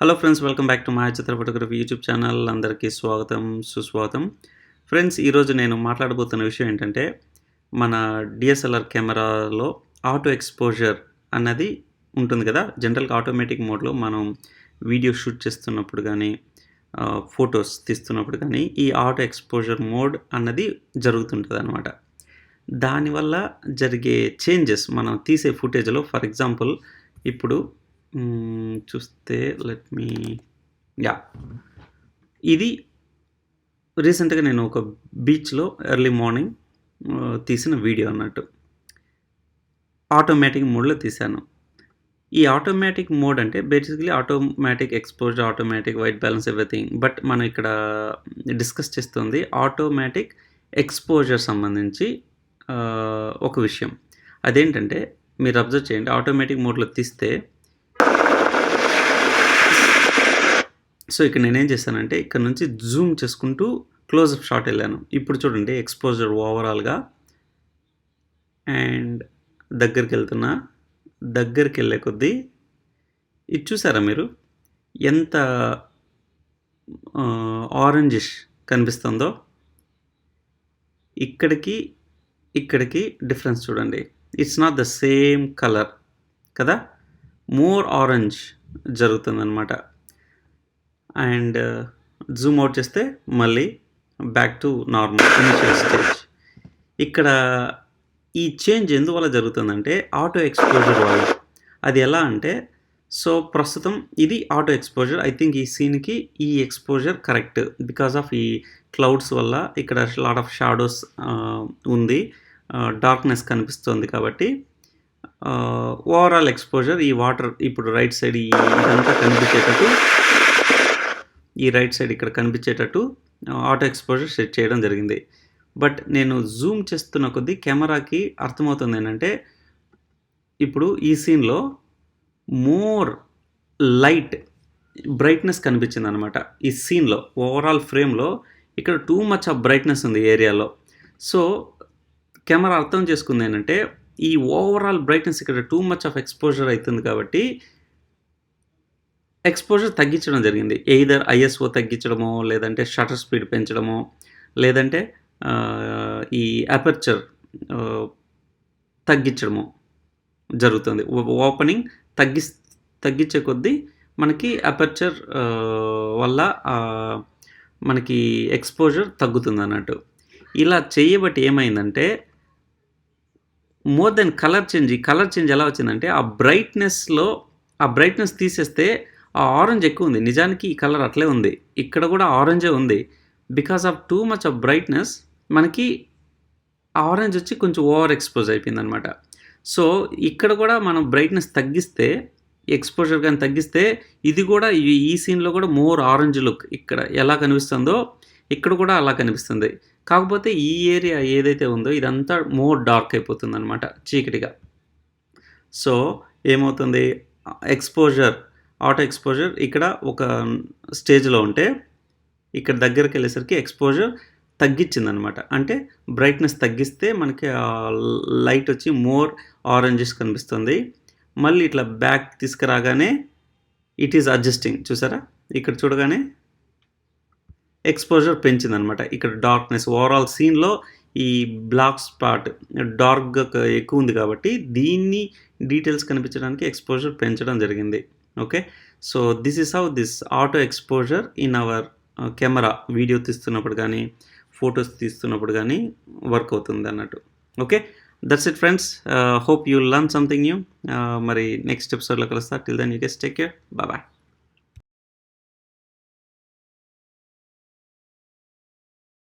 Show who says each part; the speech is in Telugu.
Speaker 1: Hello friends, welcome back to Mayachitra Photography YouTube channel. అందరికీ స్వాగతం, సుస్వాగతం. ఫ్రెండ్స్, ఈరోజు నేను మాట్లాడబోతున్న విషయం ఏంటంటే, మన DSLR కెమెరాలో ఆటో ఎక్స్పోజర్ అన్నది ఉంటుంది కదా. జనరల్గా ఆటోమేటిక్ మోడ్లో మనం వీడియో షూట్ చేస్తున్నప్పుడు కానీ, ఫొటోస్ తీస్తున్నప్పుడు కానీ ఈ ఆటో ఎక్స్పోజర్ మోడ్ అన్నది జరుగుతుంటుంది అనమాట. దానివల్ల జరిగే చేంజెస్ మనం తీసే ఫుటేజ్లో, ఫర్ ఎగ్జాంపుల్ ఇప్పుడు చూస్తే ఇది రీసెంట్గా నేను ఒక బీచ్లో ఎర్లీ మార్నింగ్ తీసిన వీడియో అన్నట్టు. ఆటోమేటిక్ మోడ్లో తీశాను. ఈ ఆటోమేటిక్ మోడ్ అంటే basically automatic exposure, automatic white balance, everything. But మనం ఇక్కడ డిస్కస్ చేస్తుంది ఆటోమేటిక్ ఎక్స్పోజర్ సంబంధించి ఒక విషయం. అదేంటంటే, మీరు అబ్జర్వ్ చేయండి, ఆటోమేటిక్ మోడ్లో తీస్తే సో ఇక్కడ నేనేం చేశానంటే, ఇక్కడ నుంచి జూమ్ చేసుకుంటూ క్లోజప్ షాట్ వెళ్ళాను. ఇప్పుడు చూడండి ఎక్స్పోజర్ ఓవరాల్గా, అండ్ దగ్గరికి వెళ్తున్నా. దగ్గరికి వెళ్ళే కొద్దీ ఇది చూసారా మీరు, ఎంత ఆరెంజిష్ కనిపిస్తుందో. ఇక్కడికి డిఫరెన్స్ చూడండి. It's not the same colour కదా, మోర్ ఆరెంజ్ జరుగుతుందన్నమాట. అండ్ జూమ్ అవుట్ చేస్తే మళ్ళీ back to normal initial stage. ఇక్కడ ఈ చేంజ్ ఎందువల్ల జరుగుతుందంటే ఆటో ఎక్స్పోజర్ వల్ల. అది ఎలా అంటే, సో ప్రస్తుతం ఇది ఆటో ఎక్స్పోజర్. ఐ థింక్ ఈ సీన్కి ఈ ఎక్స్పోజర్ కరెక్ట్ బికాస్ ఆఫ్ ఈ క్లౌడ్స్ వల్ల. ఇక్కడ లాట్ ఆఫ్ షాడోస్ ఉంది, డార్క్నెస్ కనిపిస్తుంది. కాబట్టి ఓవరాల్ ఎక్స్పోజర్, ఈ వాటర్ ఇప్పుడు రైట్ సైడ్ ఇదంతా కనిపించేటట్టు, ఈ రైట్ సైడ్ ఇక్కడ కనిపించేటట్టు ఆటో ఎక్స్పోజర్ సెట్ చేయడం జరిగింది. బట్ నేను జూమ్ చేస్తున్న కొద్దీ కెమెరాకి అర్థమవుతుంది ఏంటంటే, ఇప్పుడు ఈ సీన్లో మోర్ లైట్ బ్రైట్నెస్ కనిపించింది అనమాట. ఈ సీన్లో ఓవరాల్ ఫ్రేమ్లో ఇక్కడ టూ మచ్ ఆఫ్ బ్రైట్నెస్ ఉంది ఏరియాలో. సో కెమెరా అర్థం చేసుకుంది ఏంటంటే, ఈ ఓవరాల్ బ్రైట్నెస్ ఇక్కడ టూ మచ్ ఆఫ్ ఎక్స్పోజర్ అవుతుంది కాబట్టి ఎక్స్పోజర్ తగ్గించడం జరిగింది. ఎయిదర్ ఐఎస్ఓ తగ్గించడమో, లేదంటే షటర్ స్పీడ్ పెంచడమో, లేదంటే ఈ అపర్చర్ తగ్గించడమో జరుగుతుంది. ఓపెనింగ్ తగ్గించే కొద్దీ మనకి అపర్చర్ వల్ల మనకి ఎక్స్పోజర్ తగ్గుతుంది అన్నట్టు. ఇలా చేయబట్టి ఏమైందంటే, మోర్ దెన్ కలర్ చేంజ్. ఈ కలర్ చేంజ్ ఎలా వచ్చిందంటే, ఆ బ్రైట్నెస్ తీసేస్తే ఆ ఆరెంజ్ ఎక్కువ ఉంది. నిజానికి ఈ కలర్ అట్లే ఉంది, ఇక్కడ కూడా ఆరెంజే ఉంది. Because of too much of brightness మనకి ఆరెంజ్ వచ్చి కొంచెం ఓవర్ ఎక్స్పోజ్ అయిపోయింది అనమాట. సో ఇక్కడ కూడా మనం బ్రైట్నెస్ తగ్గిస్తే, ఎక్స్పోజర్ కానీ తగ్గిస్తే, ఇది కూడా ఈ సీన్లో కూడా మోర్ ఆరెంజ్ లుక్ ఇక్కడ ఎలా కనిపిస్తుందో ఇక్కడ కూడా అలా కనిపిస్తుంది. కాకపోతే ఈ ఏరియా ఏదైతే ఉందో ఇదంతా మోర్ డార్క్ అయిపోతుంది అనమాట, చీకటిగా. సో ఏమవుతుంది, ఆటో ఎక్స్పోజర్ ఇక్కడ ఒక స్టేజ్లో ఉంటే, ఇక్కడ దగ్గరికి వెళ్ళేసరికి ఎక్స్పోజర్ తగ్గించిందనమాట. అంటే బ్రైట్నెస్ తగ్గిస్తే మనకి లైట్ వచ్చి మోర్ ఆరెంజెస్ కనిపిస్తుంది. మళ్ళీ ఇట్లా బ్యాక్ తీసుకురాగానే ఇట్ ఈజ్ అడ్జస్టింగ్. చూసారా, ఇక్కడ చూడగానే ఎక్స్పోజర్ పెంచిందనమాట. ఇక్కడ డార్క్నెస్ ఓవరాల్ సీన్లో ఈ బ్లాక్ స్పాట్ డార్క్గా ఎక్కువ ఉంది కాబట్టి దీన్ని డీటెయిల్స్ కనిపించడానికి ఎక్స్పోజర్ పెంచడం జరిగింది. Okay, so this is how this auto exposure in our camera video తీస్తున్నప్పుడు కానీ, ఫొటోస్ తీస్తున్నప్పుడు కానీ వర్క్ అవుతుంది అన్నట్టు. Okay, that's it friends. Hope you learn something new. మరి నెక్స్ట్ ఎపిసోడ్లో కలుస్తా. Till then you guys take care. Bye.